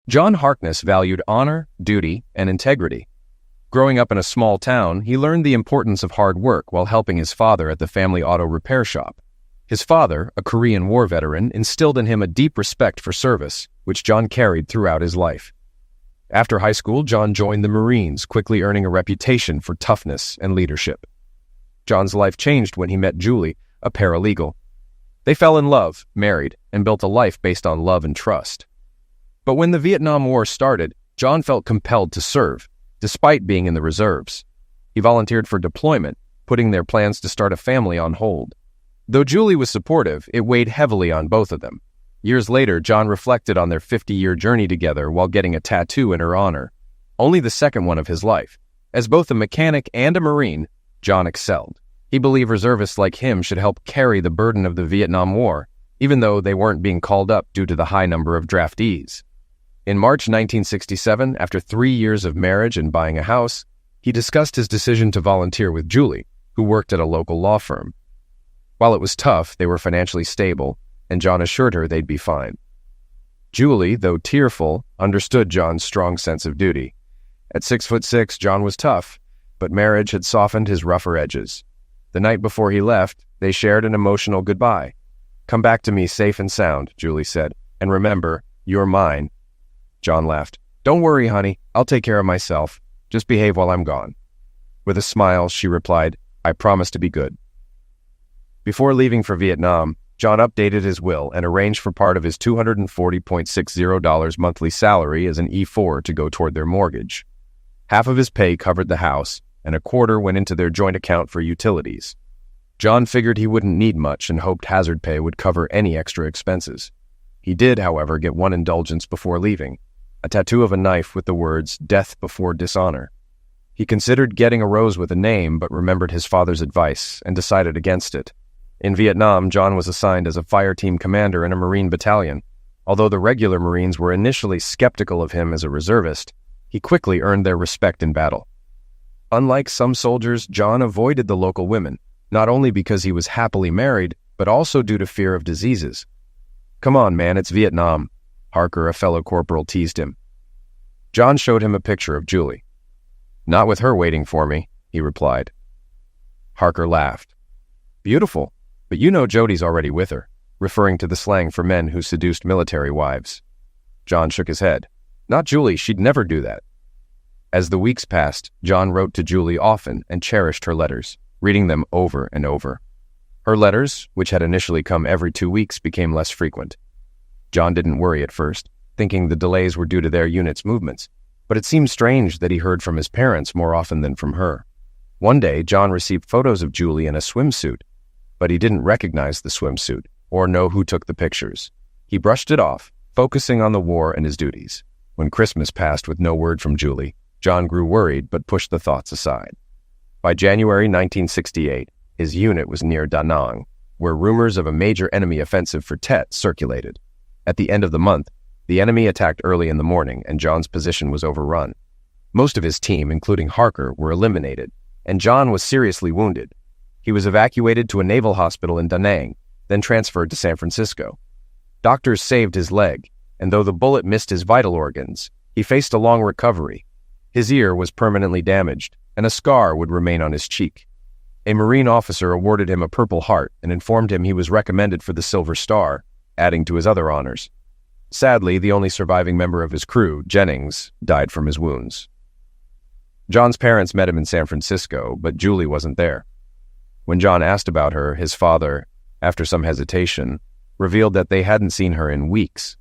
John Harkness valued honor, duty, and integrity. Growing up in a small town, he learned the importance of hard work while helping his father at the family auto repair shop. His father, a Korean War veteran, instilled in him a deep respect for service, which John carried throughout his life. After high school, John joined the Marines, quickly earning a reputation for toughness and leadership. John's life changed when he met Julie, a paralegal. They fell in love, married, and built a life based on love and trust. But when the Vietnam War started, John felt compelled to serve, despite being in the reserves. He volunteered for deployment, putting their plans to start a family on hold. Though Julie was supportive, it weighed heavily on both of them. Years later, John reflected on their 50-year journey together while getting a tattoo in her honor, only the second one of his life. As both a mechanic and a Marine, John excelled. He believed reservists like him should help carry the burden of the Vietnam War, even though they weren't being called up due to the high number of draftees. In March 1967, after 3 years of marriage and buying a house, he discussed his decision to volunteer with Julie, who worked at a local law firm. While it was tough, they were financially stable, and John assured her they'd be fine. Julie, though tearful, understood John's strong sense of duty. At 6'6", John was tough, but marriage had softened his rougher edges. The night before he left, they shared an emotional goodbye. "Come back to me safe and sound," Julie said, "and remember, you're mine." John laughed. "Don't worry, honey. I'll take care of myself. Just behave while I'm gone." With a smile, she replied, "I promise to be good." Before leaving for Vietnam, John updated his will and arranged for part of his $240.60 monthly salary as an E-4 to go toward their mortgage. Half of his pay covered the house, and a quarter went into their joint account for utilities. John figured he wouldn't need much and hoped hazard pay would cover any extra expenses. He did, however, get one indulgence before leaving, a tattoo of a knife with the words, "Death before dishonor." He considered getting a rose with a name, but remembered his father's advice and decided against it. In Vietnam, John was assigned as a fire team commander in a Marine battalion. Although the regular Marines were initially skeptical of him as a reservist, he quickly earned their respect in battle. Unlike some soldiers, John avoided the local women, not only because he was happily married, but also due to fear of diseases. "Come on, man, it's Vietnam," Harker, a fellow corporal, teased him. John showed him a picture of Julie. "Not with her waiting for me," he replied. Harker laughed. "Beautiful, but you know Jody's already with her," referring to the slang for men who seduced military wives. John shook his head. "Not Julie, she'd never do that." As the weeks passed, John wrote to Julie often and cherished her letters, reading them over and over. Her letters, which had initially come every 2 weeks, became less frequent. John didn't worry at first, thinking the delays were due to their unit's movements, but it seemed strange that he heard from his parents more often than from her. One day, John received photos of Julie in a swimsuit, but he didn't recognize the swimsuit or know who took the pictures. He brushed it off, focusing on the war and his duties. When Christmas passed with no word from Julie, John grew worried but pushed the thoughts aside. By January 1968, his unit was near Da Nang, where rumors of a major enemy offensive for Tet circulated. At the end of the month, the enemy attacked early in the morning and John's position was overrun. Most of his team, including Harker, were eliminated, and John was seriously wounded. He was evacuated to a naval hospital in Da Nang, then transferred to San Francisco. Doctors saved his leg, and though the bullet missed his vital organs, he faced a long recovery. His ear was permanently damaged, and a scar would remain on his cheek. A Marine officer awarded him a Purple Heart and informed him he was recommended for the Silver Star, adding to his other honors. Sadly, the only surviving member of his crew, Jennings, died from his wounds. John's parents met him in San Francisco, but Julie wasn't there. When John asked about her, his father, after some hesitation, revealed that they hadn't seen her in weeks.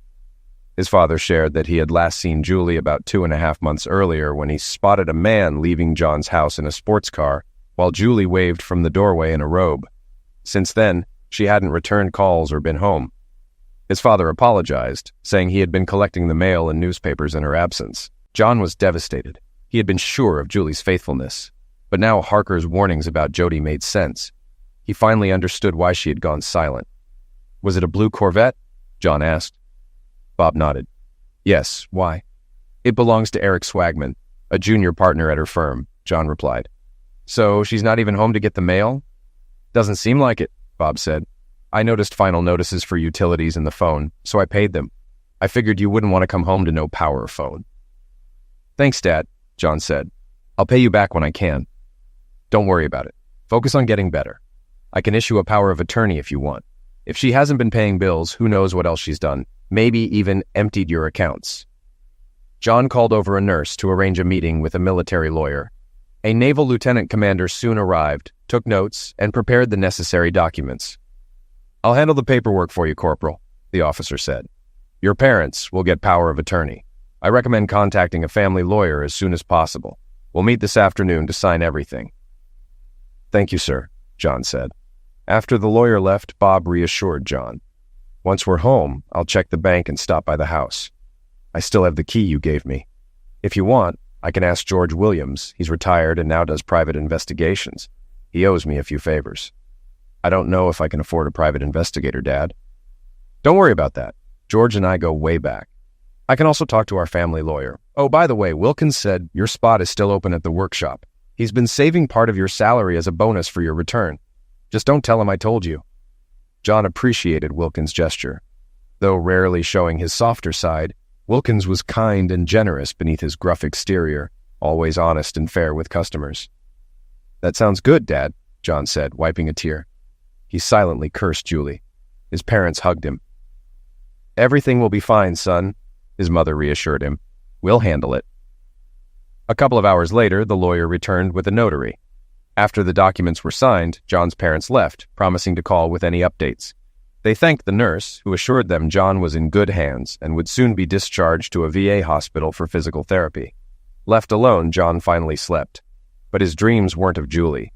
His father shared that he had last seen Julie about 2.5 months earlier when he spotted a man leaving John's house in a sports car while Julie waved from the doorway in a robe. Since then, she hadn't returned calls or been home. His father apologized, saying he had been collecting the mail and newspapers in her absence. John was devastated. He had been sure of Julie's faithfulness, but now Harker's warnings about Jody made sense. He finally understood why she had gone silent. "Was it a blue Corvette?" John asked. Bob nodded. "Yes, why?" "It belongs to Eric Swagman, a junior partner at her firm," John replied. "So she's not even home to get the mail?" "Doesn't seem like it," Bob said. "I noticed final notices for utilities in the phone, so I paid them." I figured you wouldn't want to come home to no power phone. Thanks, Dad, John said. I'll pay you back when I can. Don't worry about it. Focus on getting better. I can issue a power of attorney if you want. If she hasn't been paying bills, who knows what else she's done. Maybe even emptied your accounts. John called over a nurse to arrange a meeting with a military lawyer. A naval lieutenant commander soon arrived, took notes, and prepared the necessary documents. I'll handle the paperwork for you, Corporal, the officer said. Your parents will get power of attorney. I recommend contacting a family lawyer as soon as possible. We'll meet this afternoon to sign everything. Thank you, sir, John said. After the lawyer left, Bob reassured John. Once we're home, I'll check the bank and stop by the house. I still have the key you gave me. If you want, I can ask George Williams. He's retired and now does private investigations. He owes me a few favors. I don't know if I can afford a private investigator, Dad. Don't worry about that. George and I go way back. I can also talk to our family lawyer. Oh, by the way, Wilkins said your spot is still open at the workshop. He's been saving part of your salary as a bonus for your return. Just don't tell him I told you. John appreciated Wilkins' gesture. Though rarely showing his softer side, Wilkins was kind and generous beneath his gruff exterior, always honest and fair with customers. That sounds good, Dad, John said, wiping a tear. He silently cursed Julie. His parents hugged him. Everything will be fine, son, his mother reassured him. We'll handle it. A couple of hours later, the lawyer returned with a notary. After the documents were signed, John's parents left, promising to call with any updates. They thanked the nurse, who assured them John was in good hands and would soon be discharged to a VA hospital for physical therapy. Left alone, John finally slept. But his dreams weren't of Julie.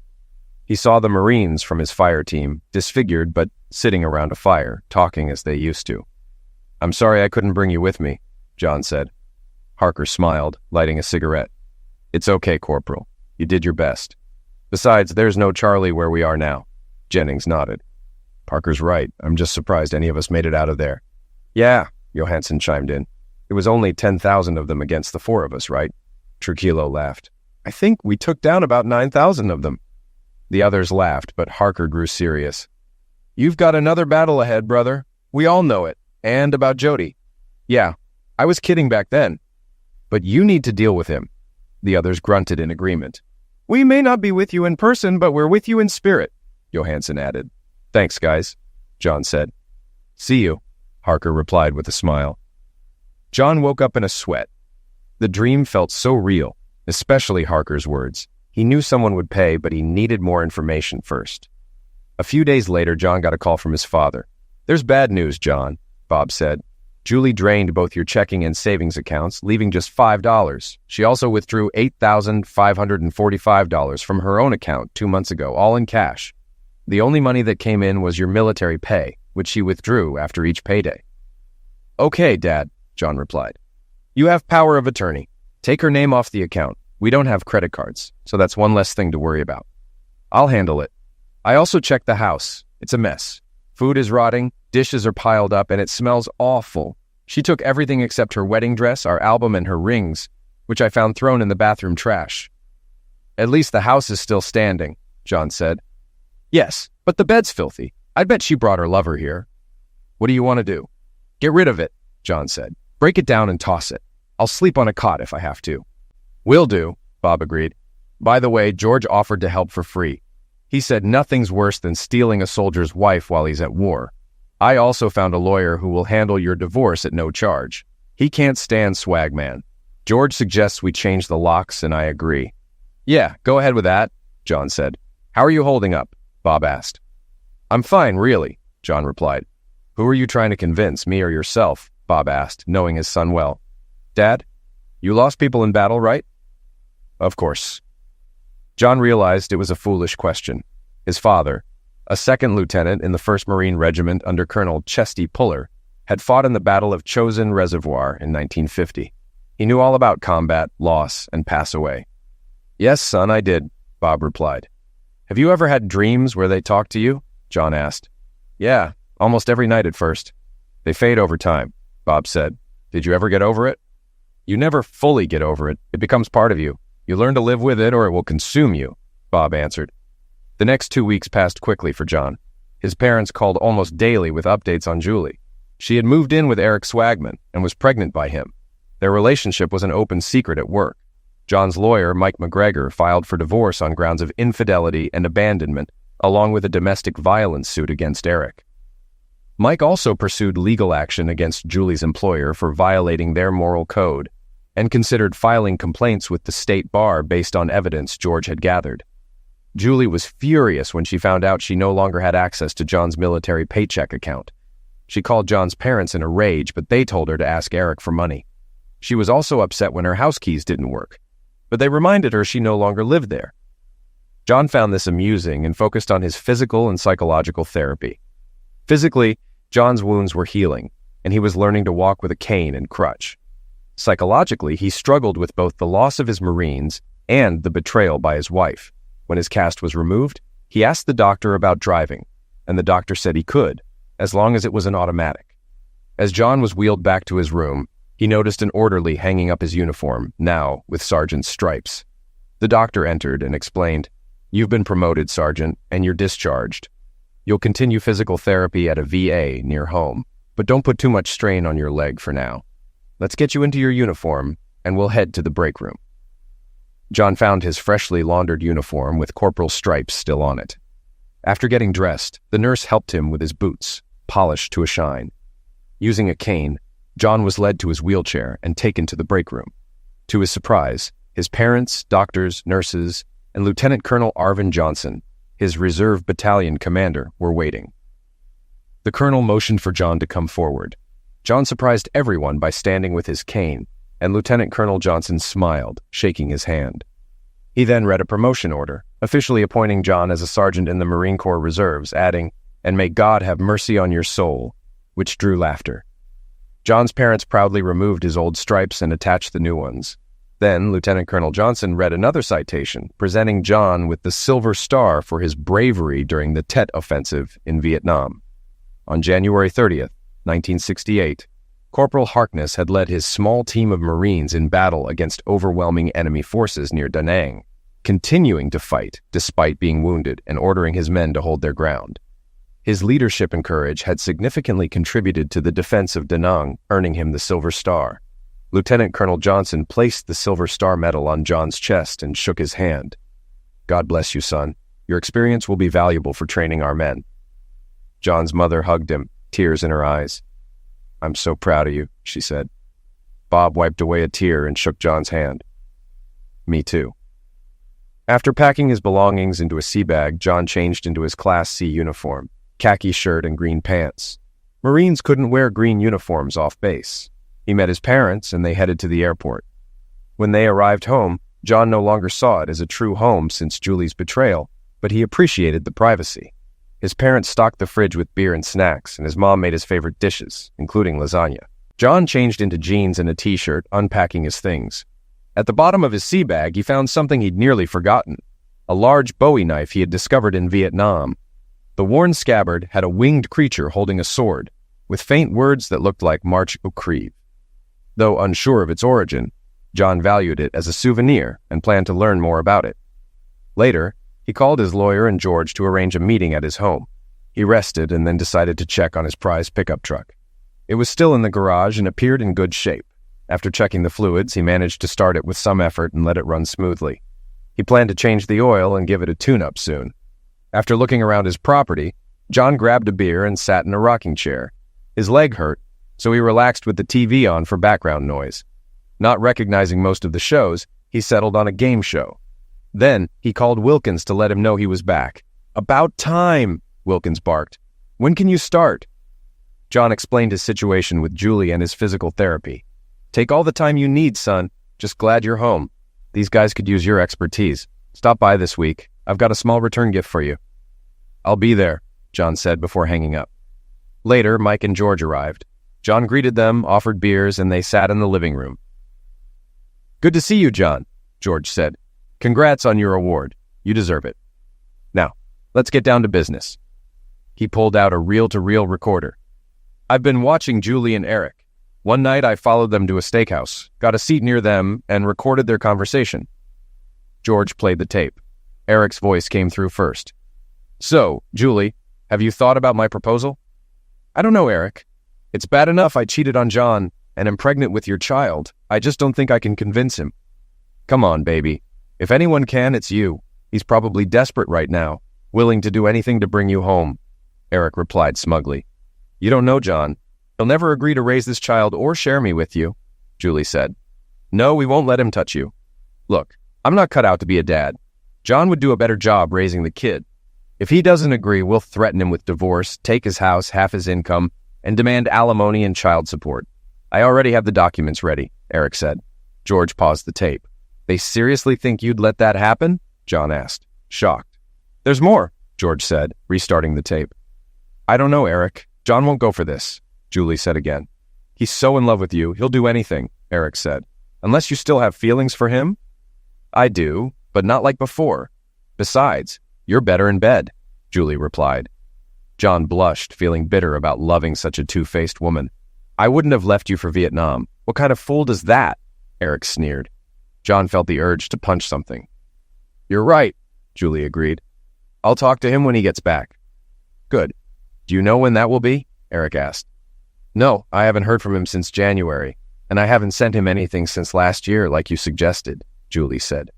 He saw the Marines from his fire team, disfigured but sitting around a fire, talking as they used to. I'm sorry I couldn't bring you with me, John said. Harker smiled, lighting a cigarette. It's okay, Corporal. You did your best. Besides, there's no Charlie where we are now. Jennings nodded. Parker's right. I'm just surprised any of us made it out of there. Yeah, Johansson chimed in. It was only 10,000 of them against the 4 of us, right? Trujillo laughed. I think we took down about 9,000 of them. The others laughed, but Harker grew serious. You've got another battle ahead, brother. We all know it. And about Jody. Yeah, I was kidding back then. But you need to deal with him. The others grunted in agreement. We may not be with you in person, but we're with you in spirit, Johansson added. Thanks, guys, John said. See you, Harker replied with a smile. John woke up in a sweat. The dream felt so real, especially Harker's words. He knew someone would pay, but he needed more information first. A few days later, John got a call from his father. There's bad news, John, Bob said. Julie drained both your checking and savings accounts, leaving just $5. She also withdrew $8,545 from her own account 2 months ago, all in cash. The only money that came in was your military pay, which she withdrew after each payday. Okay, Dad, John replied. You have power of attorney. Take her name off the account. We don't have credit cards, so that's one less thing to worry about. I'll handle it. I also checked the house. It's a mess. Food is rotting, dishes are piled up, and it smells awful. She took everything except her wedding dress, our album, and her rings, which I found thrown in the bathroom trash. At least the house is still standing, John said. Yes, but the bed's filthy. I bet she brought her lover here. What do you want to do? Get rid of it, John said. Break it down and toss it. I'll sleep on a cot if I have to. Will do, Bob agreed. By the way, George offered to help for free. He said nothing's worse than stealing a soldier's wife while he's at war. I also found a lawyer who will handle your divorce at no charge. He can't stand swagman. George suggests we change the locks, and I agree. Yeah, go ahead with that, John said. How are you holding up? Bob asked. I'm fine, really, John replied. Who are you trying to convince, me or yourself? Bob asked, knowing his son well. Dad, you lost people in battle, right? Of course. John realized it was a foolish question. His father, a second lieutenant in the 1st Marine Regiment under Colonel Chesty Puller, had fought in the Battle of Chosin Reservoir in 1950. He knew all about combat, loss, and pass away. Yes, son, I did, Bob replied. Have you ever had dreams where they talk to you? John asked. Yeah, almost every night at first. They fade over time, Bob said. Did you ever get over it? You never fully get over it. It becomes part of you. You learn to live with it or it will consume you, Bob answered. The next 2 weeks passed quickly for John. His parents called almost daily with updates on Julie. She had moved in with Eric Swagman and was pregnant by him. Their relationship was an open secret at work. John's lawyer, Mike McGregor, filed for divorce on grounds of infidelity and abandonment, along with a domestic violence suit against Eric. Mike also pursued legal action against Julie's employer for violating their moral code and considered filing complaints with the state bar based on evidence George had gathered. Julie was furious when she found out she no longer had access to John's military paycheck account. She called John's parents in a rage, but they told her to ask Eric for money. She was also upset when her house keys didn't work, but they reminded her she no longer lived there. John found this amusing and focused on his physical and psychological therapy. Physically, John's wounds were healing, and he was learning to walk with a cane and crutch. Psychologically, he struggled with both the loss of his Marines and the betrayal by his wife. When his cast was removed, he asked the doctor about driving, and the doctor said he could, as long as it was an automatic. As John was wheeled back to his room, he noticed an orderly hanging up his uniform, now with sergeant's stripes. The doctor entered and explained, "You've been promoted, Sergeant, and you're discharged. You'll continue physical therapy at a VA near home, but don't put too much strain on your leg for now. Let's get you into your uniform, and we'll head to the break room." John found his freshly laundered uniform with corporal stripes still on it. After getting dressed, the nurse helped him with his boots, polished to a shine. Using a cane, John was led to his wheelchair and taken to the break room. To his surprise, his parents, doctors, nurses, and Lieutenant Colonel Arvin Johnson, his reserve battalion commander, were waiting. The colonel motioned for John to come forward. John surprised everyone by standing with his cane, and Lieutenant Colonel Johnson smiled, shaking his hand. He then read a promotion order, officially appointing John as a sergeant in the Marine Corps Reserves, adding, "And may God have mercy on your soul," which drew laughter. John's parents proudly removed his old stripes and attached the new ones. Then Lieutenant Colonel Johnson read another citation, presenting John with the Silver Star for his bravery during the Tet Offensive in Vietnam. On January 30th, 1968, Corporal Harkness had led his small team of Marines in battle against overwhelming enemy forces near Da Nang, continuing to fight despite being wounded and ordering his men to hold their ground. His leadership and courage had significantly contributed to the defense of Da Nang, earning him the Silver Star. Lieutenant Colonel Johnson placed the Silver Star medal on John's chest and shook his hand. "God bless you, son. Your experience will be valuable for training our men." John's mother hugged him, tears in her eyes. "I'm so proud of you," she said. Bob wiped away a tear and shook John's hand. "Me too." After packing his belongings into a sea bag, John changed into his Class C uniform, khaki shirt and green pants. Marines couldn't wear green uniforms off base. He met his parents, and they headed to the airport. When they arrived home, John no longer saw it as a true home since Julie's betrayal, but he appreciated the privacy. His parents stocked the fridge with beer and snacks, and his mom made his favorite dishes, including lasagna. John changed into jeans and a t-shirt, unpacking his things. At the bottom of his sea bag, he found something he'd nearly forgotten, a large Bowie knife he had discovered in Vietnam. The worn scabbard had a winged creature holding a sword, with faint words that looked like March au Crève. Though unsure of its origin, John valued it as a souvenir and planned to learn more about it. Later, he called his lawyer and George to arrange a meeting at his home. He rested and then decided to check on his prized pickup truck. It was still in the garage and appeared in good shape. After checking the fluids, he managed to start it with some effort and let it run smoothly. He planned to change the oil and give it a tune-up soon. After looking around his property, John grabbed a beer and sat in a rocking chair. His leg hurt, so he relaxed with the TV on for background noise. Not recognizing most of the shows, he settled on a game show. Then, he called Wilkins to let him know he was back. "About time," Wilkins barked. "When can you start?" John explained his situation with Julie and his physical therapy. "Take all the time you need, son. Just glad you're home. These guys could use your expertise. Stop by this week. I've got a small return gift for you." "I'll be there," John said before hanging up. Later, Mike and George arrived. John greeted them, offered beers, and they sat in the living room. "Good to see you, John," George said. "Congrats on your award. You deserve it. Now, let's get down to business." He pulled out a reel-to-reel recorder. "I've been watching Julie and Eric. One night I followed them to a steakhouse, got a seat near them, and recorded their conversation." George played the tape. Eric's voice came through first. "So, Julie, have you thought about my proposal?" "I don't know, Eric. It's bad enough I cheated on John and am pregnant with your child. I just don't think I can convince him. Come on, baby. If anyone can, it's you. He's probably desperate right now, willing to do anything to bring you home, Eric replied smugly. You don't know John. He'll never agree to raise this child or share me with you, Julie said. No, we won't let him touch you. Look, I'm not cut out to be a dad. John would do a better job raising the kid. If he doesn't agree, we'll threaten him with divorce, take his house, half his income, and demand alimony and child support. I already have the documents ready, Eric said. George paused the tape. They seriously think you'd let that happen? John asked, shocked. There's more, George said, restarting the tape. I don't know, Eric. John won't go for this, Julie said again. He's so in love with you, he'll do anything, Eric said. Unless you still have feelings for him? I do, but not like before. Besides, you're better in bed, Julie replied. John blushed, feeling bitter about loving such a two-faced woman. I wouldn't have left you for Vietnam. What kind of fool does that? Eric sneered. John felt the urge to punch something. You're right, Julie agreed. I'll talk to him when he gets back. Good. Do you know when that will be? Eric asked. No, I haven't heard from him since January, and I haven't sent him anything since last year like you suggested, Julie said.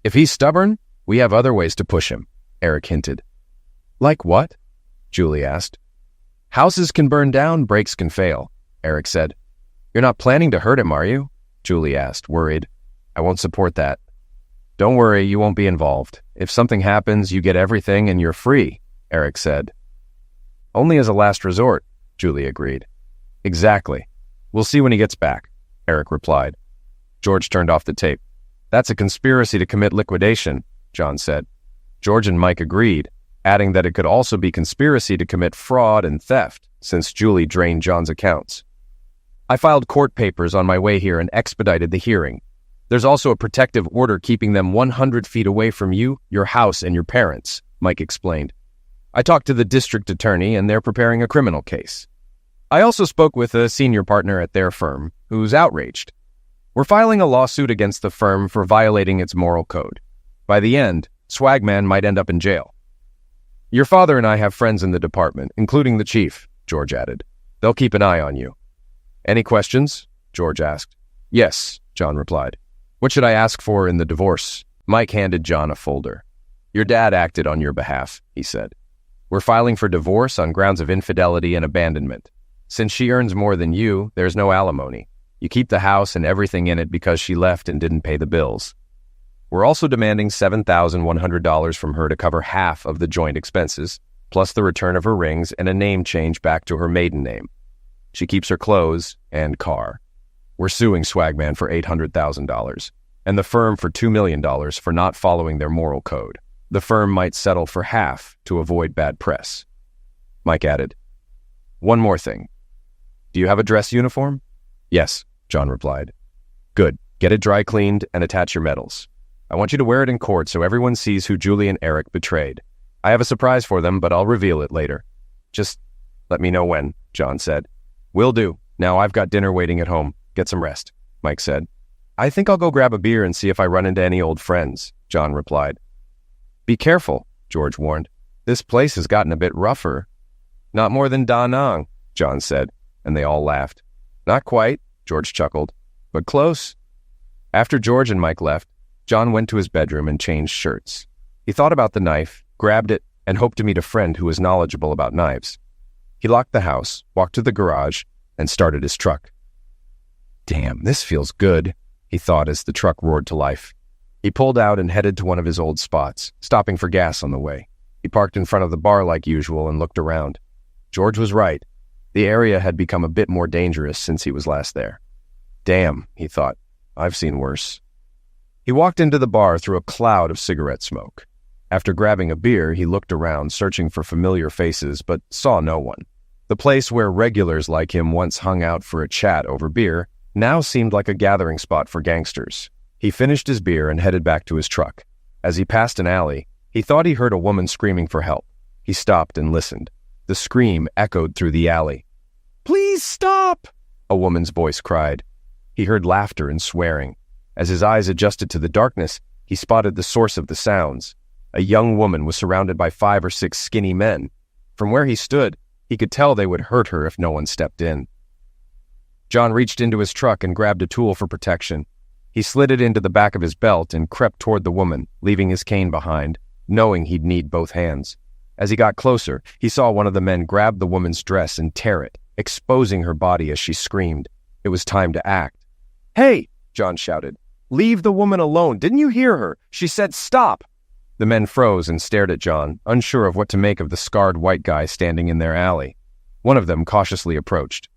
If he's stubborn, we have other ways to push him, Eric hinted. Like what? Julie asked. Houses can burn down, brakes can fail, Eric said. You're not planning to hurt him, are you? Julie asked, worried. I won't support that. Don't worry, you won't be involved. If something happens, you get everything and you're free, Eric said. Only as a last resort, Julie agreed. Exactly. We'll see when he gets back, Eric replied. George turned off the tape. That's a conspiracy to commit liquidation, John said. George and Mike agreed, adding that it could also be conspiracy to commit fraud and theft, since Julie drained John's accounts. I filed court papers on my way here and expedited the hearing. There's also a protective order keeping them 100 feet away from you, your house, and your parents, Mike explained. I talked to the district attorney, and they're preparing a criminal case. I also spoke with a senior partner at their firm, who's outraged. We're filing a lawsuit against the firm for violating its moral code. By the end, Swagman might end up in jail. Your father and I have friends in the department, including the chief, George added. They'll keep an eye on you. Any questions? George asked. Yes, John replied. What should I ask for in the divorce? Mike handed John a folder. Your dad acted on your behalf, he said. We're filing for divorce on grounds of infidelity and abandonment. Since she earns more than you, there's no alimony. You keep the house and everything in it because she left and didn't pay the bills. We're also demanding $7,100 from her to cover half of the joint expenses, plus the return of her rings and a name change back to her maiden name. She keeps her clothes and car. We're suing Swagman for $800,000 and the firm for $2 million for not following their moral code. The firm might settle for half to avoid bad press. Mike added, One more thing. Do you have a dress uniform? Yes, John replied. Good. Get it dry cleaned and attach your medals. I want you to wear it in court so everyone sees who Julie and Eric betrayed. I have a surprise for them, but I'll reveal it later. Just let me know when, John said. Will do. Now I've got dinner waiting at home. Get some rest, Mike said. I think I'll go grab a beer and see if I run into any old friends, John replied. Be careful, George warned. This place has gotten a bit rougher. Not more than Da Nang, John said, and they all laughed. Not quite, George chuckled, but close. After George and Mike left, John went to his bedroom and changed shirts. He thought about the knife, grabbed it, and hoped to meet a friend who was knowledgeable about knives. He locked the house, walked to the garage, and started his truck. Damn, this feels good, he thought as the truck roared to life. He pulled out and headed to one of his old spots, stopping for gas on the way. He parked in front of the bar like usual and looked around. George was right. The area had become a bit more dangerous since he was last there. Damn, he thought. I've seen worse. He walked into the bar through a cloud of cigarette smoke. After grabbing a beer, he looked around, searching for familiar faces, but saw no one. The place where regulars like him once hung out for a chat over beer now seemed like a gathering spot for gangsters. He finished his beer and headed back to his truck. As he passed an alley, he thought he heard a woman screaming for help. He stopped and listened. The scream echoed through the alley. Please stop! A woman's voice cried. He heard laughter and swearing. As his eyes adjusted to the darkness, he spotted the source of the sounds. A young woman was surrounded by 5 or 6 skinny men. From where he stood, He could tell they would hurt her if no one stepped in. John reached into his truck and grabbed a tool for protection. He slid it into the back of his belt and crept toward the woman, leaving his cane behind, knowing he'd need both hands. As he got closer, he saw one of the men grab the woman's dress and tear it, exposing her body as she screamed. It was time to act. "Hey!" John shouted. "Leave the woman alone. Didn't you hear her? She said stop!" The men froze and stared at John, unsure of what to make of the scarred white guy standing in their alley. One of them cautiously approached.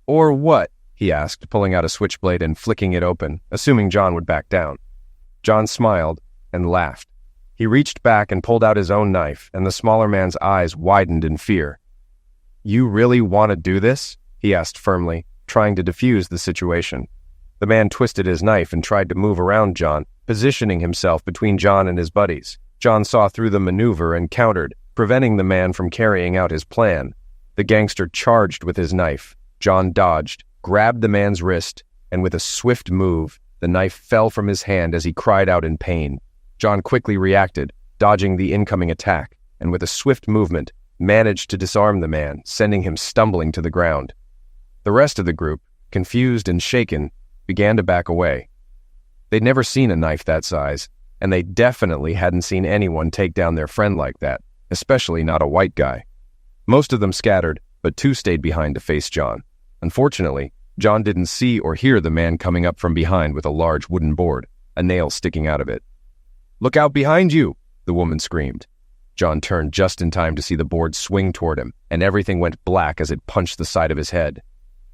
"Or what?" he asked, pulling out a switchblade and flicking it open, assuming John would back down. John smiled and laughed. He reached back and pulled out his own knife, and the smaller man's eyes widened in fear. "You really want to do this?" he asked firmly, trying to defuse the situation. The man twisted his knife and tried to move around John, positioning himself between John and his buddies. John saw through the maneuver and countered, preventing the man from carrying out his plan. The gangster charged with his knife. John dodged, grabbed the man's wrist, and with a swift move, the knife fell from his hand as he cried out in pain. John quickly reacted, dodging the incoming attack, and with a swift movement, managed to disarm the man, sending him stumbling to the ground. The rest of the group, confused and shaken, began to back away. They'd never seen a knife that size, and they definitely hadn't seen anyone take down their friend like that, especially not a white guy. Most of them scattered, but two stayed behind to face John. Unfortunately, John didn't see or hear the man coming up from behind with a large wooden board, a nail sticking out of it. "Look out behind you!" the woman screamed. John turned just in time to see the board swing toward him, and everything went black as it punched the side of his head.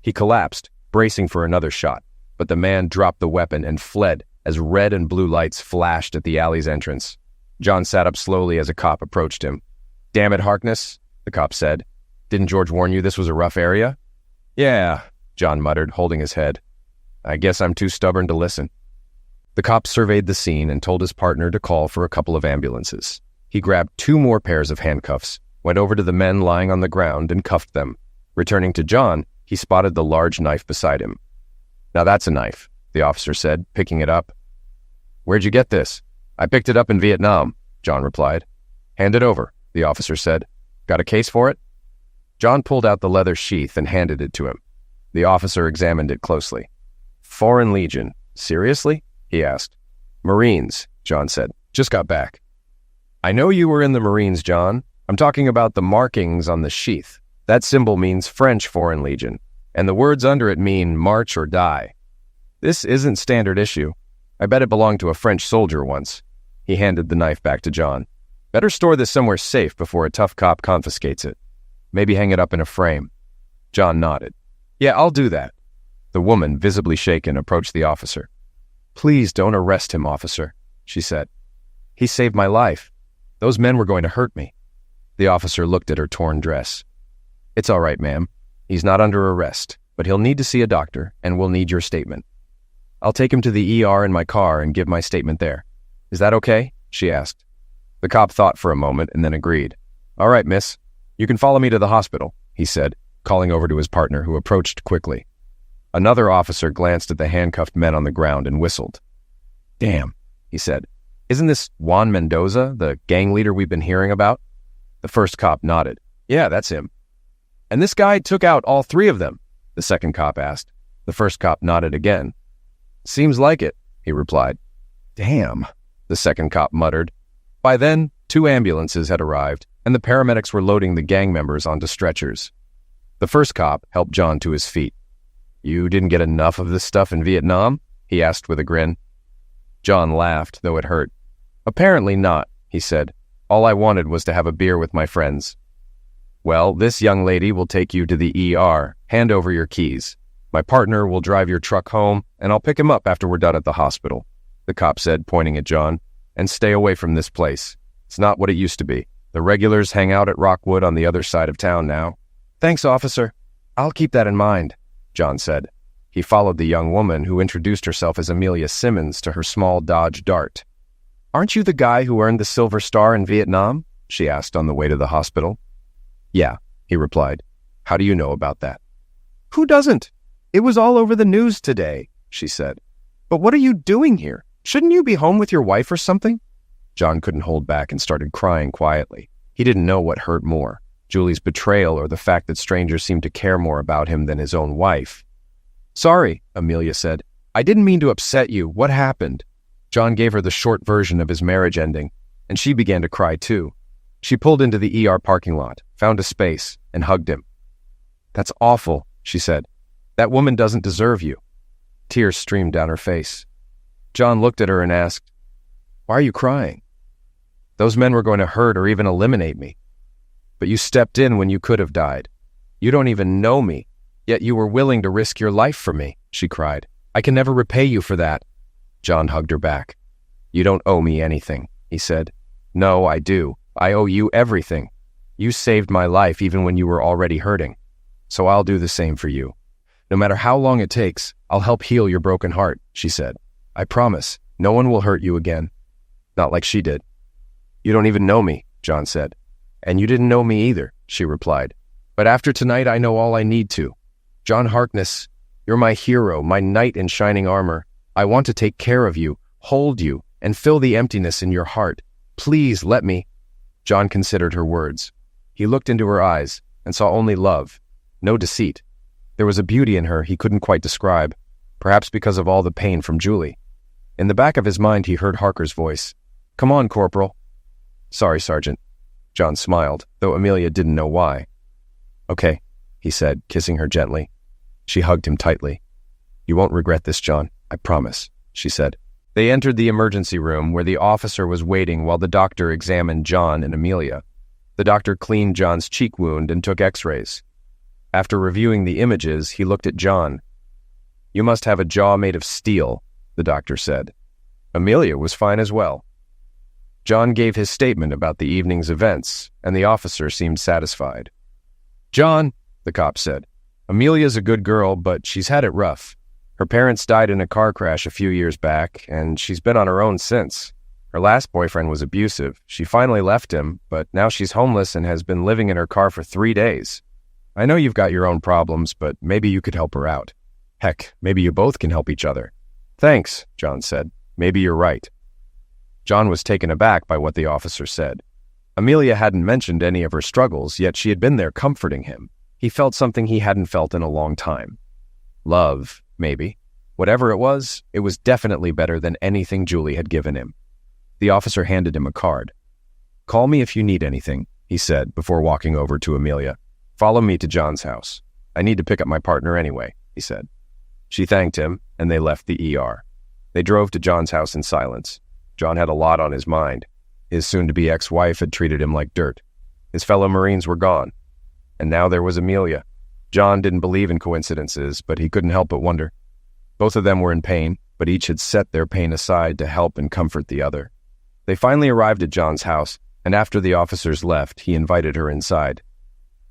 He collapsed, bracing for another shot, but the man dropped the weapon and fled as red and blue lights flashed at the alley's entrance. John sat up slowly as a cop approached him. "Damn it, Harkness," the cop said. "Didn't George warn you this was a rough area?" "Yeah," John muttered, holding his head. "I guess I'm too stubborn to listen." The cop surveyed the scene and told his partner to call for a couple of ambulances. He grabbed 2 more pairs of handcuffs, went over to the men lying on the ground and cuffed them. Returning to John, he spotted the large knife beside him. "Now that's a knife," the officer said, picking it up. "Where'd you get this?" "I picked it up in Vietnam," John replied. "Hand it over," the officer said. "Got a case for it?" John pulled out the leather sheath and handed it to him. The officer examined it closely. "Foreign Legion. Seriously?" he asked. "Marines," John said. "Just got back." "I know you were in the Marines, John. I'm talking about the markings on the sheath. That symbol means French Foreign Legion, and the words under it mean march or die. This isn't standard issue. I bet it belonged to a French soldier once." He handed the knife back to John. "Better store this somewhere safe before a tough cop confiscates it. Maybe hang it up in a frame." John nodded. "Yeah, I'll do that." The woman, visibly shaken, approached the officer. "Please don't arrest him, officer," she said. "He saved my life. Those men were going to hurt me." The officer looked at her torn dress. "It's all right, ma'am. He's not under arrest, but he'll need to see a doctor, and we'll need your statement. I'll take him to the ER in my car and give my statement there. Is that okay?" she asked. The cop thought for a moment and then agreed. "All right, miss. You can follow me to the hospital," he said, calling over to his partner, who approached quickly. Another officer glanced at the handcuffed men on the ground and whistled. "Damn," he said. "Isn't this Juan Mendoza, the gang leader we've been hearing about?" The first cop nodded. "Yeah, that's him." "And this guy took out all 3 of them?" the second cop asked. The first cop nodded again. "Seems like it," he replied. "Damn," the second cop muttered. By then, 2 ambulances had arrived, and the paramedics were loading the gang members onto stretchers. The first cop helped John to his feet. "You didn't get enough of this stuff in Vietnam?" he asked with a grin. John laughed, though it hurt. "Apparently not," he said. "All I wanted was to have a beer with my friends." "Well, this young lady will take you to the ER. Hand over your keys. My partner will drive your truck home, and I'll pick him up after we're done at the hospital," the cop said, pointing at John. "And stay away from this place. It's not what it used to be. The regulars hang out at Rockwood on the other side of town now." "Thanks, officer. I'll keep that in mind," John said. He followed the young woman, who introduced herself as Amelia Simmons, to her small Dodge Dart. "Aren't you the guy who earned the Silver Star in Vietnam?" she asked on the way to the hospital. "Yeah," he replied. "How do you know about that?" "Who doesn't? It was all over the news today," she said. "But what are you doing here? Shouldn't you be home with your wife or something?" John couldn't hold back and started crying quietly. He didn't know what hurt more, Julie's betrayal or the fact that strangers seemed to care more about him than his own wife. "Sorry," Amelia said. "I didn't mean to upset you. What happened?" John gave her the short version of his marriage ending, and she began to cry too. She pulled into the ER parking lot, found a space, and hugged him. "That's awful," she said. "That woman doesn't deserve you." Tears streamed down her face. John looked at her and asked, "Why are you crying?" "Those men were going to hurt or even eliminate me. But you stepped in when you could have died. You don't even know me, yet you were willing to risk your life for me," she cried. "I can never repay you for that." John hugged her back. "You don't owe me anything," he said. "No, I do. I owe you everything. You saved my life even when you were already hurting. So I'll do the same for you. No matter how long it takes, I'll help heal your broken heart," she said. "I promise, no one will hurt you again. Not like she did." "You don't even know me," John said. "And you didn't know me either," she replied. "But after tonight, I know all I need to. John Harkness, you're my hero, my knight in shining armor. I want to take care of you, hold you, and fill the emptiness in your heart. Please let me." John considered her words. He looked into her eyes and saw only love, no deceit. There was a beauty in her he couldn't quite describe, perhaps because of all the pain from Julie. In the back of his mind, he heard Harker's voice. "Come on, Corporal." "Sorry, Sergeant." John smiled, though Amelia didn't know why. "Okay," he said, kissing her gently. She hugged him tightly. "You won't regret this, John, I promise," she said. They entered the emergency room where the officer was waiting while the doctor examined John and Amelia. The doctor cleaned John's cheek wound and took x-rays. After reviewing the images, he looked at John. "You must have a jaw made of steel," the doctor said. Amelia was fine as well. John gave his statement about the evening's events, and the officer seemed satisfied. "John," the cop said, "Amelia's a good girl, but she's had it rough. Her parents died in a car crash a few years back, and she's been on her own since. Her last boyfriend was abusive. She finally left him, but now she's homeless and has been living in her car for 3 days. I know you've got your own problems, but maybe you could help her out. Heck, maybe you both can help each other." "Thanks," John said. "Maybe you're right." John was taken aback by what the officer said. Amelia hadn't mentioned any of her struggles, yet she had been there comforting him. He felt something he hadn't felt in a long time. Love, maybe. Whatever it was definitely better than anything Julie had given him. The officer handed him a card. "Call me if you need anything," he said before walking over to Amelia. "Follow me to John's house. I need to pick up my partner anyway," he said. She thanked him, and they left the ER. They drove to John's house in silence. John had a lot on his mind. His soon-to-be ex-wife had treated him like dirt. His fellow Marines were gone. And now there was Amelia. John didn't believe in coincidences, but he couldn't help but wonder. Both of them were in pain, but each had set their pain aside to help and comfort the other. They finally arrived at John's house, and after the officers left, he invited her inside.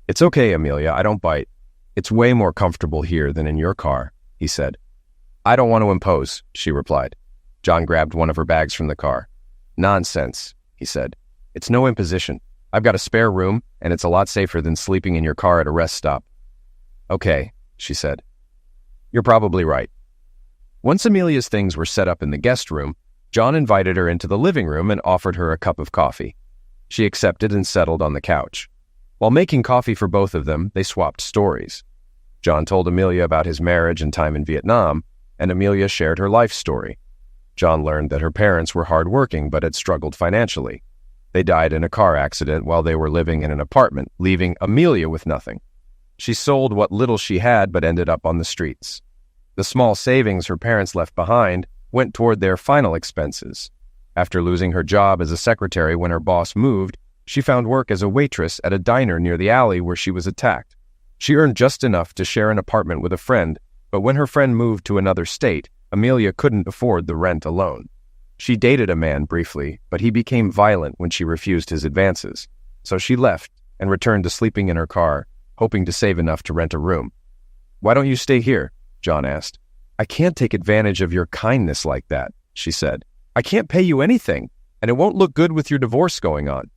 "It's okay, Amelia, I don't bite. It's way more comfortable here than in your car," he said. "I don't want to impose," she replied. John grabbed one of her bags from the car. "Nonsense," he said. "It's no imposition. I've got a spare room, and it's a lot safer than sleeping in your car at a rest stop." "Okay," she said. "You're probably right." Once Amelia's things were set up in the guest room, John invited her into the living room and offered her a cup of coffee. She accepted and settled on the couch. While making coffee for both of them, they swapped stories. John told Amelia about his marriage and time in Vietnam, and Amelia shared her life story. John learned that her parents were hardworking but had struggled financially. They died in a car accident while they were living in an apartment, leaving Amelia with nothing. She sold what little she had but ended up on the streets. The small savings her parents left behind went toward their final expenses. After losing her job as a secretary when her boss moved, she found work as a waitress at a diner near the alley where she was attacked. She earned just enough to share an apartment with a friend, but when her friend moved to another state, Amelia couldn't afford the rent alone. She dated a man briefly, but he became violent when she refused his advances. So she left and returned to sleeping in her car, hoping to save enough to rent a room. "Why don't you stay here?" John asked. "I can't take advantage of your kindness like that," she said. "I can't pay you anything, and it won't look good with your divorce going on."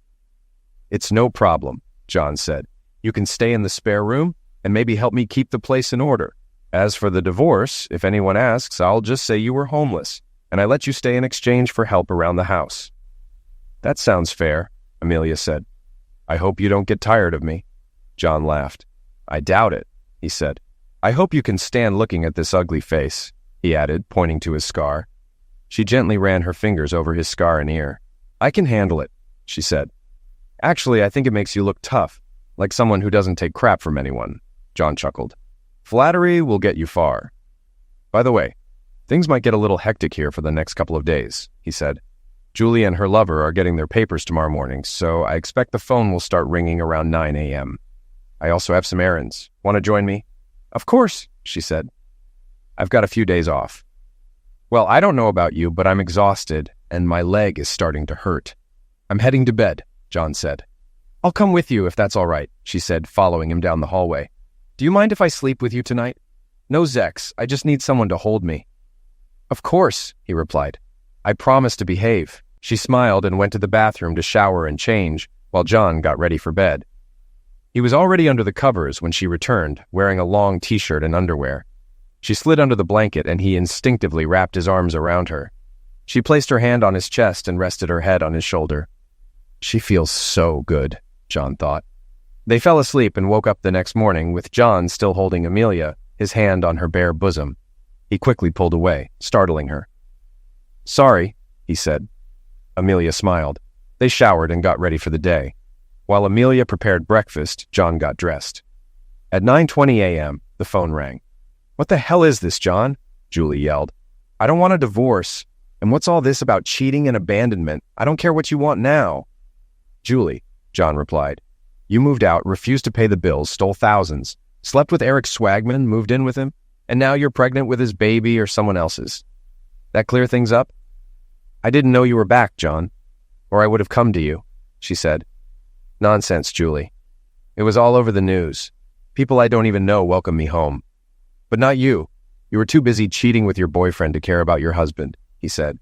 "It's no problem," John said. "You can stay in the spare room and maybe help me keep the place in order. As for the divorce, if anyone asks, I'll just say you were homeless, and I let you stay in exchange for help around the house." "That sounds fair," Amelia said. "I hope you don't get tired of me." John laughed. I doubt it, he said. I hope you can stand looking at this ugly face, he added, pointing to his scar. She gently ran her fingers over his scar and ear. I can handle it, she said. Actually, I think it makes you look tough, like someone who doesn't take crap from anyone, John chuckled. Flattery will get you far. By the way, things might get a little hectic here for the next couple of days, he said. Julie and her lover are getting their papers tomorrow morning, so I expect the phone will start ringing around 9 a.m. I also have some errands. Want to join me? Of course, she said. I've got a few days off. Well, I don't know about you, but I'm exhausted, and my leg is starting to hurt. I'm heading to bed, John said. I'll come with you if that's all right, she said, following him down the hallway. Do you mind if I sleep with you tonight? No, Zex, I just need someone to hold me. Of course, he replied. I promise to behave. She smiled and went to the bathroom to shower and change, while John got ready for bed. He was already under the covers when she returned, wearing a long t-shirt and underwear. She slid under the blanket and he instinctively wrapped his arms around her. She placed her hand on his chest and rested her head on his shoulder. She feels so good, John thought. They fell asleep and woke up the next morning with John still holding Amelia, his hand on her bare bosom. He quickly pulled away, startling her. Sorry, he said. Amelia smiled. They showered and got ready for the day. While Amelia prepared breakfast, John got dressed. At 9:20 a.m., the phone rang. What the hell is this, John? Julie yelled. I don't want a divorce. And what's all this about cheating and abandonment? I don't care what you want now. Julie, John replied. You moved out, refused to pay the bills, stole thousands, slept with Eric Swagman, moved in with him, and now you're pregnant with his baby or someone else's. That clear things up? I didn't know you were back, John, or I would have come to you, she said. Nonsense, Julie. It was all over the news. People I don't even know welcome me home. But not you. You were too busy cheating with your boyfriend to care about your husband, he said.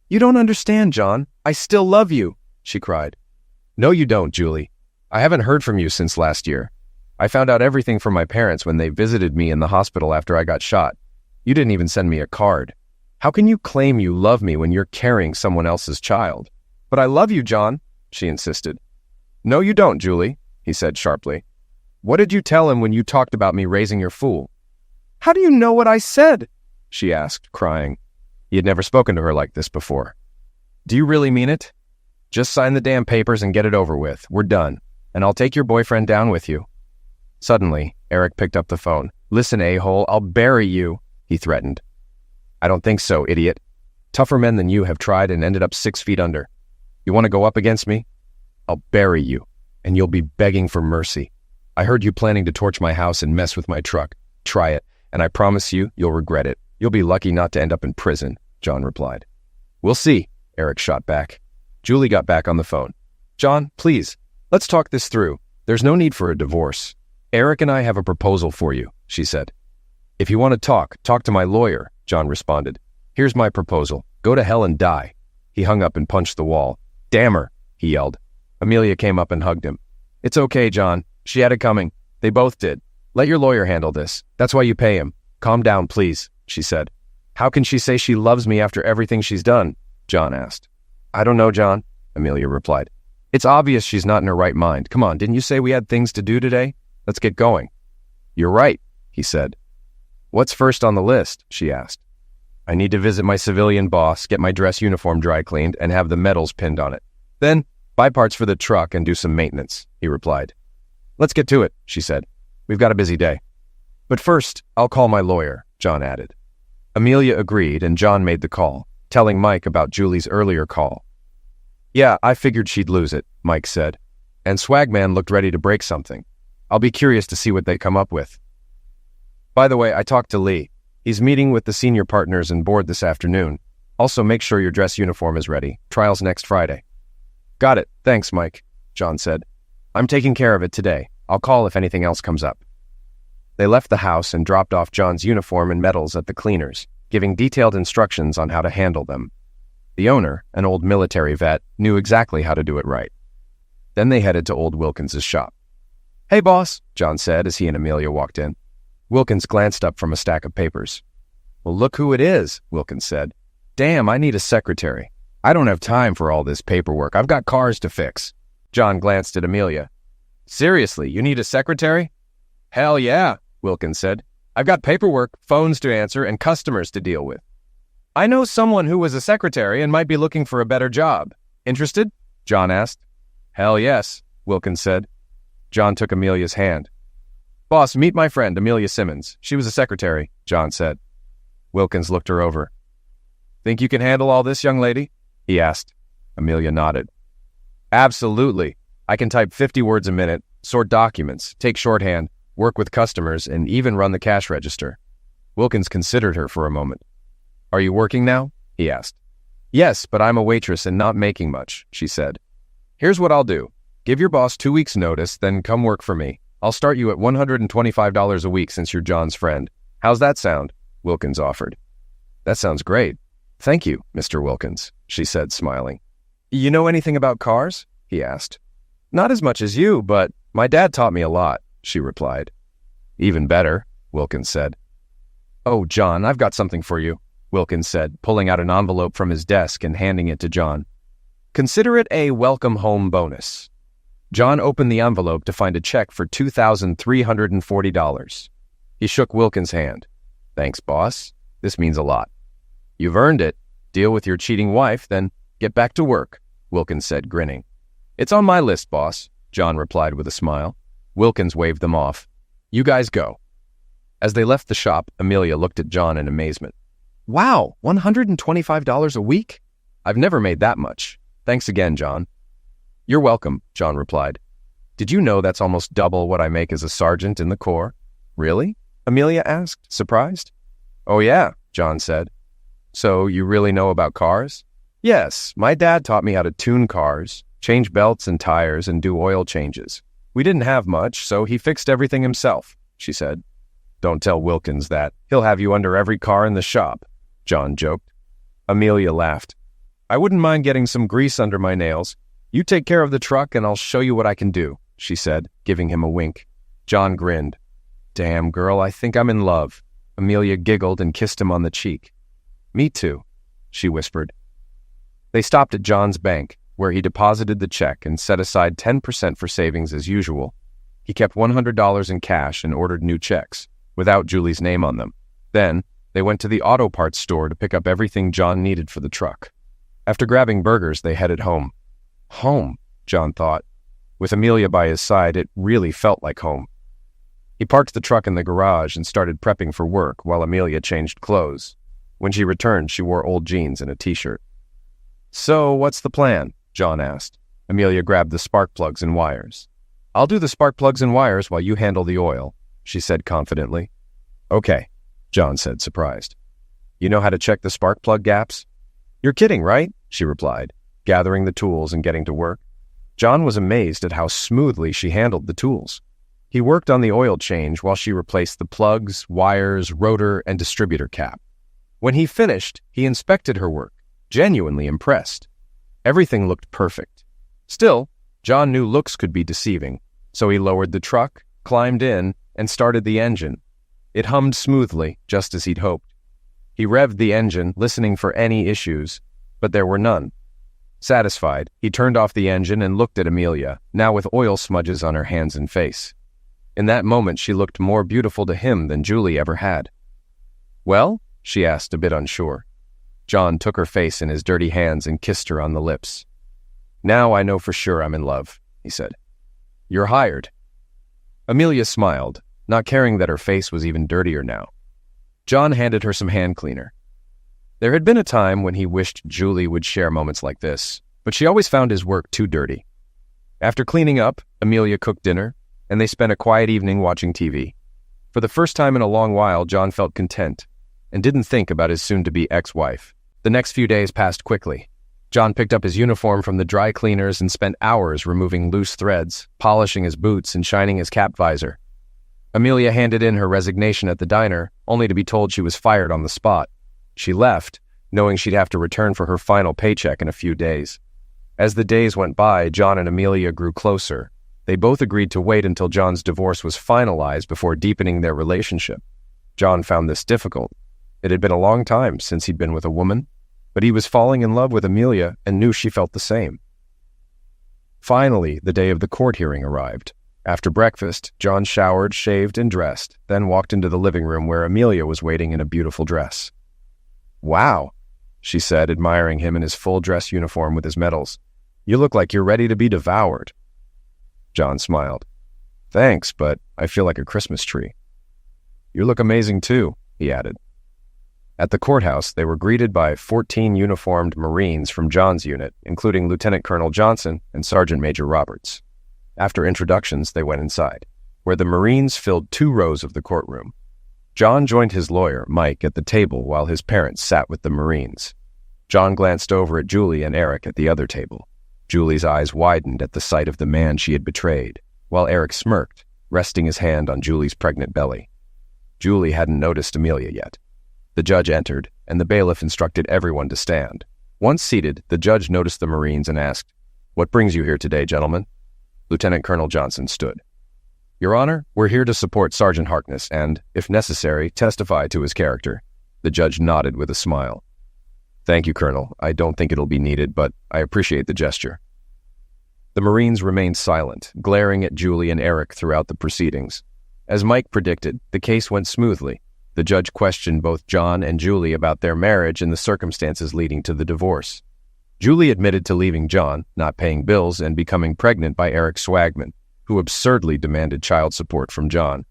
You don't understand, John. I still love you, she cried. No, you don't, Julie. I haven't heard from you since last year. I found out everything from my parents when they visited me in the hospital after I got shot. You didn't even send me a card. How can you claim you love me when you're carrying someone else's child? But I love you, John, she insisted. No, you don't, Julie, he said sharply. What did you tell him when you talked about me raising your fool? How do you know what I said? She asked, crying. He had never spoken to her like this before. Do you really mean it? Just sign the damn papers and get it over with. We're done. And I'll take your boyfriend down with you. Suddenly, Eric picked up the phone. Listen, a-hole, I'll bury you, he threatened. I don't think so, idiot. Tougher men than you have tried and ended up 6 feet under. You want to go up against me? I'll bury you, and you'll be begging for mercy. I heard you planning to torch my house and mess with my truck. Try it, and I promise you, you'll regret it. You'll be lucky not to end up in prison, John replied. We'll see, Eric shot back. Julie got back on the phone. John, please, let's talk this through. There's no need for a divorce. Eric and I have a proposal for you, she said. If you want to talk to my lawyer, John responded. Here's my proposal. Go to hell and die. He hung up and punched the wall. Damn her, he yelled. Amelia came up and hugged him. It's okay, John. She had it coming. They both did. Let your lawyer handle this. That's why you pay him. Calm down, please, she said. How can she say she loves me after everything she's done? John asked. I don't know, John, Amelia replied. It's obvious she's not in her right mind. Come on, didn't you say we had things to do today? Let's get going. You're right, he said. What's first on the list? She asked. I need to visit my civilian boss, get my dress uniform dry cleaned, and have the medals pinned on it. Then, buy parts for the truck and do some maintenance, he replied. Let's get to it, she said. We've got a busy day. But first, I'll call my lawyer, John added. Amelia agreed, and John made the call, telling Mike about Julie's earlier call. Yeah, I figured she'd lose it, Mike said. And Swagman looked ready to break something. I'll be curious to see what they come up with. By the way, I talked to Lee. He's meeting with the senior partners and board this afternoon. Also, make sure your dress uniform is ready. Trial's next Friday. Got it. Thanks, Mike, John said. I'm taking care of it today. I'll call if anything else comes up. They left the house and dropped off John's uniform and medals at the cleaners, giving detailed instructions on how to handle them. The owner, an old military vet, knew exactly how to do it right. Then they headed to old Wilkins's shop. Hey, boss, John said as he and Amelia walked in. Wilkins glanced up from a stack of papers. Well, look who it is, Wilkins said. Damn, I need a secretary. I don't have time for all this paperwork. I've got cars to fix. John glanced at Amelia. Seriously, you need a secretary? Hell yeah, Wilkins said. I've got paperwork, phones to answer, and customers to deal with. I know someone who was a secretary and might be looking for a better job. Interested? John asked. Hell yes, Wilkins said. John took Amelia's hand. Boss, meet my friend, Amelia Simmons. She was a secretary, John said. Wilkins looked her over. Think you can handle all this, young lady? He asked. Amelia nodded. Absolutely. I can type 50 words a minute, sort documents, take shorthand, work with customers, and even run the cash register. Wilkins considered her for a moment. Are you working now? He asked. Yes, but I'm a waitress and not making much, she said. Here's what I'll do. Give your boss 2 weeks' notice, then come work for me. I'll start you at $125 a week since you're John's friend. How's that sound? Wilkins offered. That sounds great. Thank you, Mr. Wilkins, she said, smiling. You know anything about cars? He asked. Not as much as you, but my dad taught me a lot, she replied. Even better, Wilkins said. Oh, John, I've got something for you, Wilkins said, pulling out an envelope from his desk and handing it to John. Consider it a welcome home bonus. John opened the envelope to find a check for $2,340. He shook Wilkins' hand. Thanks, boss. This means a lot. You've earned it. Deal with your cheating wife, then get back to work, Wilkins said, grinning. It's on my list, boss, John replied with a smile. Wilkins waved them off. You guys go. As they left the shop, Amelia looked at John in amazement. Wow, $125 a week? I've never made that much. Thanks again, John. You're welcome, John replied. Did you know that's almost double what I make as a sergeant in the Corps? Really? Amelia asked, surprised. Oh yeah, John said. So you really know about cars? Yes, my dad taught me how to tune cars, change belts and tires, and do oil changes. We didn't have much, so he fixed everything himself, she said. Don't tell Wilkins that. He'll have you under every car in the shop, John joked. Amelia laughed. I wouldn't mind getting some grease under my nails. You take care of the truck and I'll show you what I can do, she said, giving him a wink. John grinned. Damn, girl, I think I'm in love. Amelia giggled and kissed him on the cheek. Me too, she whispered. They stopped at John's bank, where he deposited the check and set aside 10% for savings as usual. He kept $100 in cash and ordered new checks, without Julie's name on them. Then, they went to the auto parts store to pick up everything John needed for the truck. After grabbing burgers, they headed home. Home, John thought. With Amelia by his side, it really felt like home. He parked the truck in the garage and started prepping for work while Amelia changed clothes. When she returned, she wore old jeans and a t-shirt. So, what's the plan? John asked. Amelia grabbed the spark plugs and wires. I'll do the spark plugs and wires while you handle the oil, she said confidently. Okay, John said, surprised. You know how to check the spark plug gaps? You're kidding, right? She replied, gathering the tools and getting to work. John was amazed at how smoothly she handled the tools. He worked on the oil change while she replaced the plugs, wires, rotor, and distributor cap. When he finished, he inspected her work, genuinely impressed. Everything looked perfect. Still, John knew looks could be deceiving, so he lowered the truck, climbed in, and started the engine. It hummed smoothly, just as he'd hoped. He revved the engine, listening for any issues, but there were none. Satisfied, he turned off the engine and looked at Amelia, now with oil smudges on her hands and face. In that moment, she looked more beautiful to him than Julie ever had. Well? She asked, a bit unsure. John took her face in his dirty hands and kissed her on the lips. Now I know for sure I'm in love, he said. You're hired. Amelia smiled, not caring that her face was even dirtier now. John handed her some hand cleaner. There had been a time when he wished Julie would share moments like this, but she always found his work too dirty. After cleaning up, Amelia cooked dinner, and they spent a quiet evening watching TV. For the first time in a long while, John felt content and didn't think about his soon-to-be ex-wife. The next few days passed quickly. John picked up his uniform from the dry cleaners and spent hours removing loose threads, polishing his boots, and shining his cap visor. Amelia handed in her resignation at the diner, only to be told she was fired on the spot. She left, knowing she'd have to return for her final paycheck in a few days. As the days went by, John and Amelia grew closer. They both agreed to wait until John's divorce was finalized before deepening their relationship. John found this difficult. It had been a long time since he'd been with a woman, but he was falling in love with Amelia and knew she felt the same. Finally, the day of the court hearing arrived. After breakfast, John showered, shaved, and dressed, then walked into the living room where Amelia was waiting in a beautiful dress. "Wow," she said, admiring him in his full dress uniform with his medals. "You look like you're ready to be devoured." John smiled. "Thanks, but I feel like a Christmas tree." "You look amazing too," he added. At the courthouse, they were greeted by 14 uniformed Marines from John's unit, including Lieutenant Colonel Johnson and Sergeant Major Roberts. After introductions, they went inside, where the Marines filled 2 rows of the courtroom. John joined his lawyer, Mike, at the table while his parents sat with the Marines. John glanced over at Julie and Eric at the other table. Julie's eyes widened at the sight of the man she had betrayed, while Eric smirked, resting his hand on Julie's pregnant belly. Julie hadn't noticed Amelia yet. The judge entered, and the bailiff instructed everyone to stand. Once seated, the judge noticed the Marines and asked, "What brings you here today, gentlemen?" Lieutenant Colonel Johnson stood. "Your Honor, we're here to support Sergeant Harkness and, if necessary, testify to his character." The judge nodded with a smile. "Thank you, Colonel. I don't think it'll be needed, but I appreciate the gesture." The Marines remained silent, glaring at Julie and Eric throughout the proceedings. As Mike predicted, the case went smoothly. The judge questioned both John and Julie about their marriage and the circumstances leading to the divorce. Julie admitted to leaving John, not paying bills, and becoming pregnant by Eric Swagman, who absurdly demanded child support from John.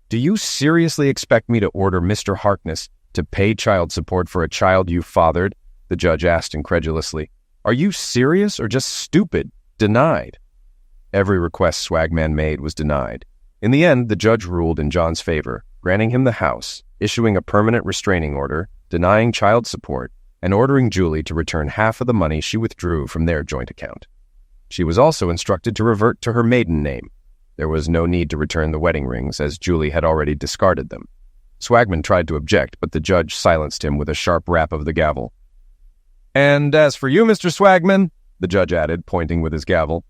"Do you seriously expect me to order Mr. Harkness to pay child support for a child you fathered?" the judge asked incredulously. "Are you serious or just stupid?" Denied. Every request Swagman made was denied. In the end, the judge ruled in John's favor, granting him the house, issuing a permanent restraining order, denying child support, and ordering Julie to return half of the money she withdrew from their joint account. She was also instructed to revert to her maiden name. There was no need to return the wedding rings, as Julie had already discarded them. Swagman tried to object, but the judge silenced him with a sharp rap of the gavel. "And as for you, Mr. Swagman," the judge added, pointing with his gavel,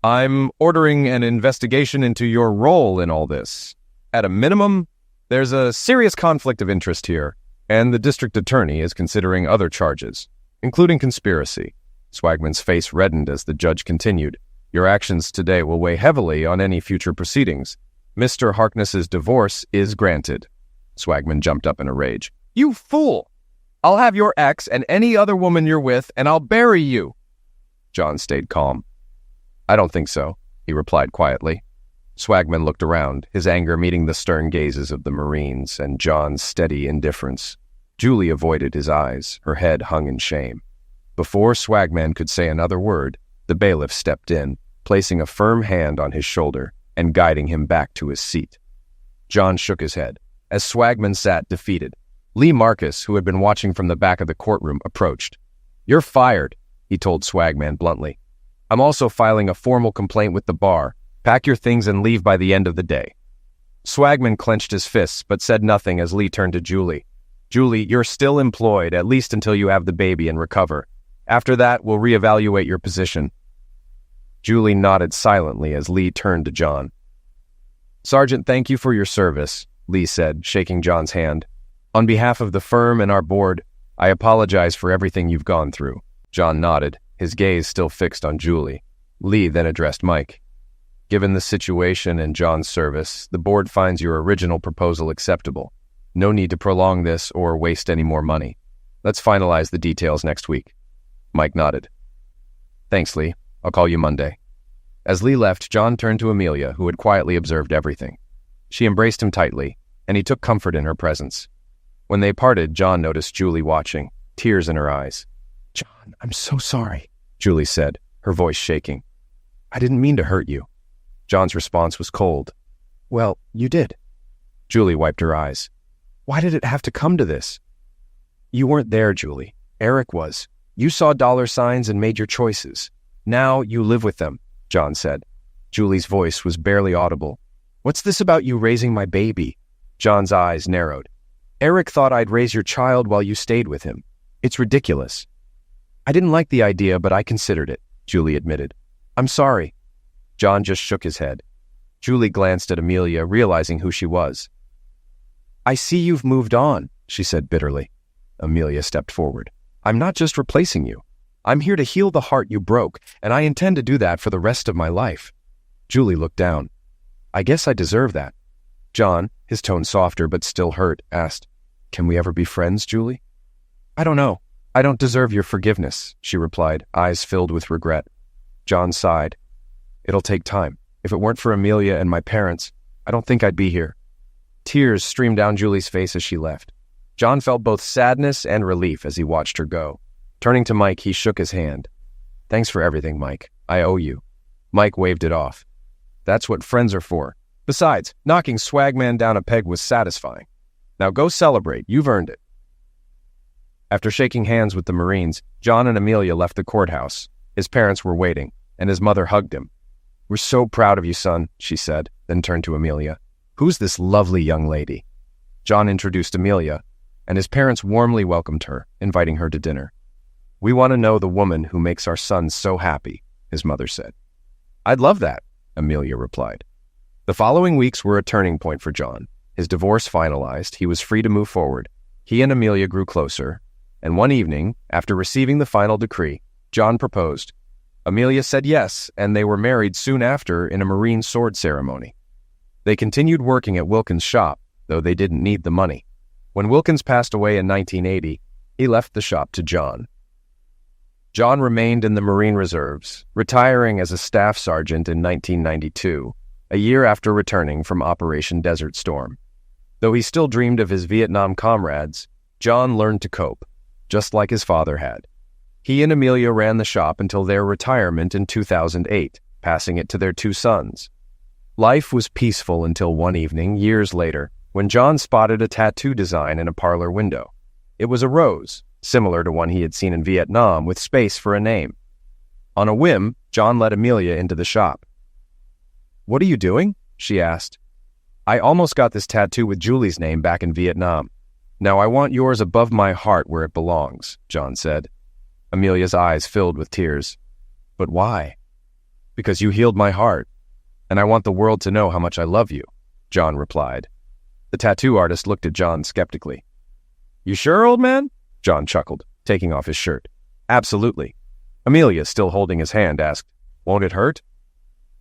"I'm ordering an investigation into your role in all this. At a minimum, there's a serious conflict of interest here, and the district attorney is considering other charges, including conspiracy." Swagman's face reddened as the judge continued. "Your actions today will weigh heavily on any future proceedings. Mr. Harkness's divorce is granted." Swagman jumped up in a rage. "You fool! I'll have your ex and any other woman you're with, and I'll bury you." John stayed calm. "I don't think so," he replied quietly. Swagman looked around, his anger meeting the stern gazes of the Marines and John's steady indifference. Julie avoided his eyes, her head hung in shame. Before Swagman could say another word, the bailiff stepped in, placing a firm hand on his shoulder and guiding him back to his seat. John shook his head, as Swagman sat defeated. Lee Marcus, who had been watching from the back of the courtroom, approached. "You're fired," he told Swagman bluntly. "I'm also filing a formal complaint with the bar. Pack your things and leave by the end of the day." Swagman clenched his fists, but said nothing as Lee turned to Julie. "Julie, you're still employed, at least until you have the baby and recover. After that, we'll reevaluate your position." Julie nodded silently as Lee turned to John. "Sergeant, thank you for your service," Lee said, shaking John's hand. "On behalf of the firm and our board, I apologize for everything you've gone through." John nodded, his gaze still fixed on Julie. Lee then addressed Mike. "Given the situation and John's service, the board finds your original proposal acceptable. No need to prolong this or waste any more money. Let's finalize the details next week." Mike nodded. "Thanks, Lee. I'll call you Monday." As Lee left, John turned to Amelia, who had quietly observed everything. She embraced him tightly, and he took comfort in her presence. When they parted, John noticed Julie watching, tears in her eyes. "John, I'm so sorry," Julie said, her voice shaking. "I didn't mean to hurt you." John's response was cold. "Well, you did." Julie wiped her eyes. "Why did it have to come to this?" "You weren't there, Julie. Eric was. You saw dollar signs and made your choices. Now you live with them," John said. Julie's voice was barely audible. "What's this about you raising my baby?" John's eyes narrowed. "Eric thought I'd raise your child while you stayed with him. It's ridiculous." "I didn't like the idea, but I considered it," Julie admitted. "I'm sorry." John just shook his head. Julie glanced at Amelia, realizing who she was. "I see you've moved on," she said bitterly. Amelia stepped forward. "I'm not just replacing you. I'm here to heal the heart you broke, and I intend to do that for the rest of my life." Julie looked down. I guess I deserve that. John, his tone softer but still hurt, asked, "Can we ever be friends, Julie?" "I don't know. I don't deserve your forgiveness," she replied, eyes filled with regret. John sighed. "It'll take time. If it weren't for Amelia and my parents, I don't think I'd be here." Tears streamed down Julie's face as she left. John felt both sadness and relief as he watched her go. Turning to Mike, he shook his hand. "Thanks for everything, Mike. I owe you." Mike waved it off. "That's what friends are for. Besides, knocking Swagman down a peg was satisfying. Now go celebrate. You've earned it." After shaking hands with the Marines, John and Amelia left the courthouse. His parents were waiting, and his mother hugged him. "We're so proud of you, son," she said, then turned to Amelia. "Who's this lovely young lady?" John introduced Amelia, and his parents warmly welcomed her, inviting her to dinner. "We want to know the woman who makes our son so happy," his mother said. "I'd love that," Amelia replied. The following weeks were a turning point for John. His divorce finalized, he was free to move forward. He and Amelia grew closer, and one evening, after receiving the final decree, John proposed. Amelia said yes, and they were married soon after in a Marine sword ceremony. They continued working at Wilkins' shop, though they didn't need the money. When Wilkins passed away in 1980, he left the shop to John. John remained in the Marine Reserves, retiring as a staff sergeant in 1992, a year after returning from Operation Desert Storm. Though he still dreamed of his Vietnam comrades, John learned to cope, just like his father had. He and Amelia ran the shop until their retirement in 2008, passing it to their two sons. Life was peaceful until one evening, years later, when John spotted a tattoo design in a parlor window. It was a rose, similar to one he had seen in Vietnam, with space for a name. On a whim, John let Amelia into the shop. "What are you doing?" she asked. "I almost got this tattoo with Julie's name back in Vietnam. Now I want yours above my heart where it belongs," John said. Amelia's eyes filled with tears. "But why?" "Because you healed my heart, and I want the world to know how much I love you," John replied. The tattoo artist looked at John skeptically. "You sure, old man?" John chuckled, taking off his shirt. "Absolutely." Amelia, still holding his hand, asked, "Won't it hurt?"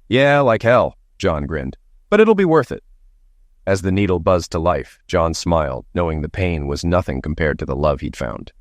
"Yeah, like hell," John grinned. "But it'll be worth it." As the needle buzzed to life, John smiled, knowing the pain was nothing compared to the love he'd found.